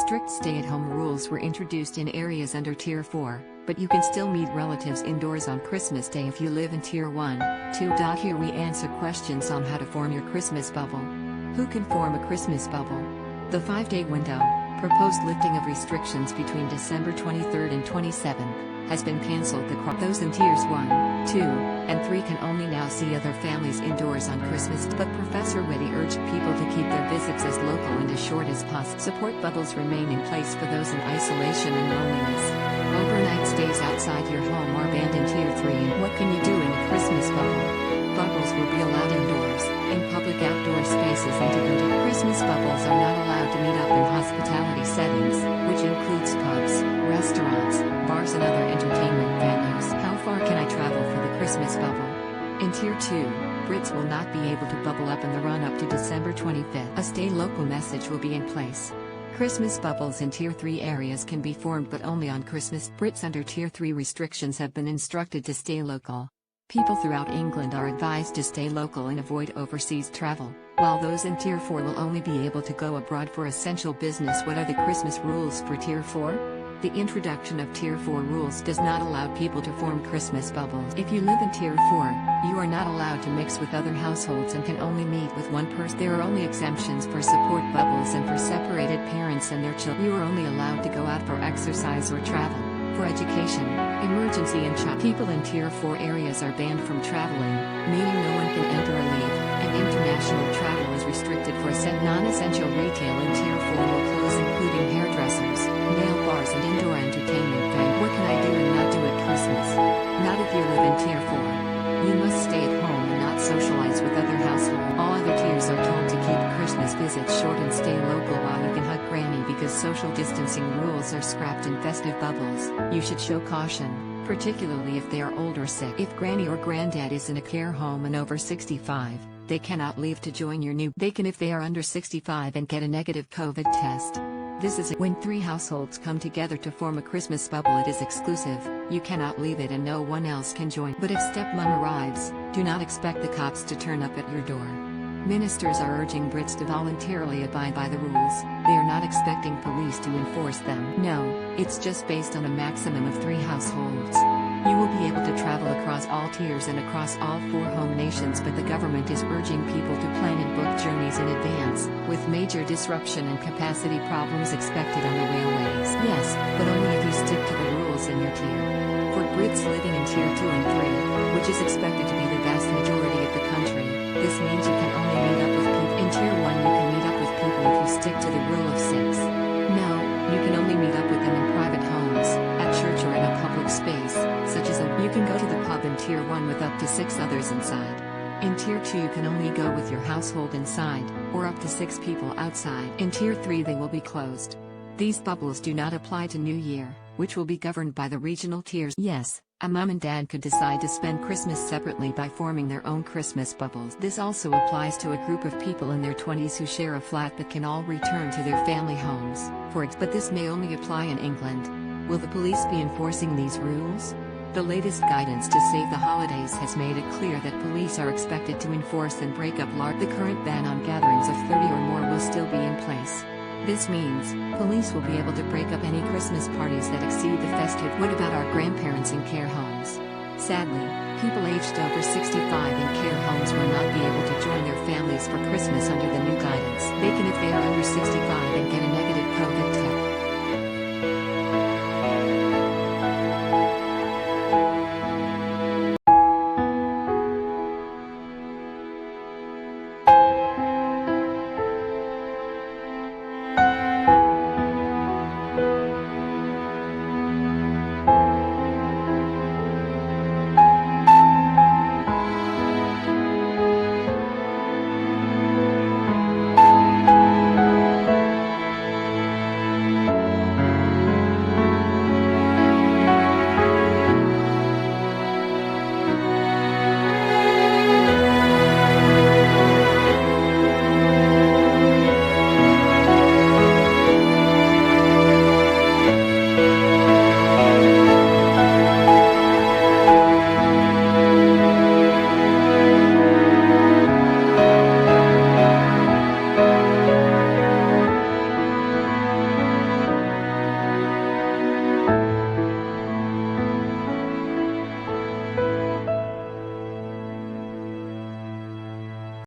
Strict stay-at-home rules were introduced in areas under Tier 4, but you can still meet relatives indoors on Christmas Day if you live in Tier 1. 2. Here we answer questions on how to form your Christmas bubble. Who can form a Christmas bubble? The 5-day window, proposed lifting of restrictions between December 23rd and 27th, has been cancelled. Those in Tiers 1, 2, and 3 can only now see other families indoors on Christmas. But Professor Whitty urged people to keep their visits as local and as short as possible. Support bubbles remain in place for those in isolation and loneliness. Overnight stays outside your home are banned in Tier 3. And what can you do in a Christmas bubble? Bubbles will be allowed indoors, in public outdoor spaces, and to go to Christmas bubbles are not allowed to meet up in hospitality settings, which includes pubs, restaurants, bars and other entertainment venues. How far can I travel for the Christmas bubble? In Tier 2, Brits will not be able to bubble up in the run-up to December 25th. A stay local message will be in place. Christmas bubbles in Tier 3 areas can be formed but only on Christmas. Brits under Tier 3 restrictions have been instructed to stay local. People throughout England are advised to stay local and avoid overseas travel, while those in Tier 4 will only be able to go abroad for essential business. What are the Christmas rules for Tier 4? The introduction of Tier 4 rules does not allow people to form Christmas bubbles. If you live in Tier 4, you are not allowed to mix with other households and can only meet with one person. There are only exemptions for support bubbles and for separated parents and their children. You are only allowed to go out for exercise or travel, for education, emergency and child. People in Tier 4 areas are banned from traveling, meaning no one can enter or leave, and international travel is restricted for non-essential retail in Tier 4 will close, including hairdressers, nail bars and indoor entertainment venues. What can I do and not do at Christmas? Not if you live in Tier 4. You must stay at home and not socialize with other households. All other tiers are told to keep Christmas visits short and stay local while you can hug Granny because social distancing rules are scrapped in festive bubbles. You should show caution, particularly if they are old or sick. If Granny or Grandad is in a care home and over 65, they cannot leave to join your new. They can if they are under 65 and get a negative COVID test. This is when 3 households come together to form a Christmas bubble. It is exclusive, you cannot leave it and no one else can join. But if stepmom arrives, do not expect the cops to turn up at your door. Ministers are urging Brits to voluntarily abide by the rules. They are not expecting police to enforce them. No, it's just based on a maximum of 3 households. You will be able to travel across all tiers and across all 4 home nations, but the government is urging people to plan and book journeys in advance, with major disruption and capacity problems expected on the railways. Yes, but only if you stick to the rules in your tier. For Brits living in Tier 2 and 3, which is expected to be the vast majority of the country, this means you can only meet up with people. In Tier 1 you can meet up with people if you stick to the rule of 6. No, you can only meet up with them in private homes, at church or in a public space, such as you can go to the pub in Tier 1 with up to 6 others inside. In Tier 2 you can only go with your household inside, or up to 6 people outside. In Tier 3 they will be closed. These bubbles do not apply to New Year, which will be governed by the regional tiers. Yes, a mom and dad could decide to spend Christmas separately by forming their own Christmas bubbles. This also applies to a group of people in their 20s who share a flat but can all return to their family homes, but this may only apply in England. Will the police be enforcing these rules? The latest guidance to save the holidays has made it clear that police are expected to enforce and break up large. The current ban on gatherings of 30 or more will still be in place. This means, police will be able to break up any Christmas parties that exceed the festive. What about our grandparents in care homes? Sadly, people aged over 65 in care homes will not be able to join their families for Christmas under the new guidance. They can if they are under 65 and get a negative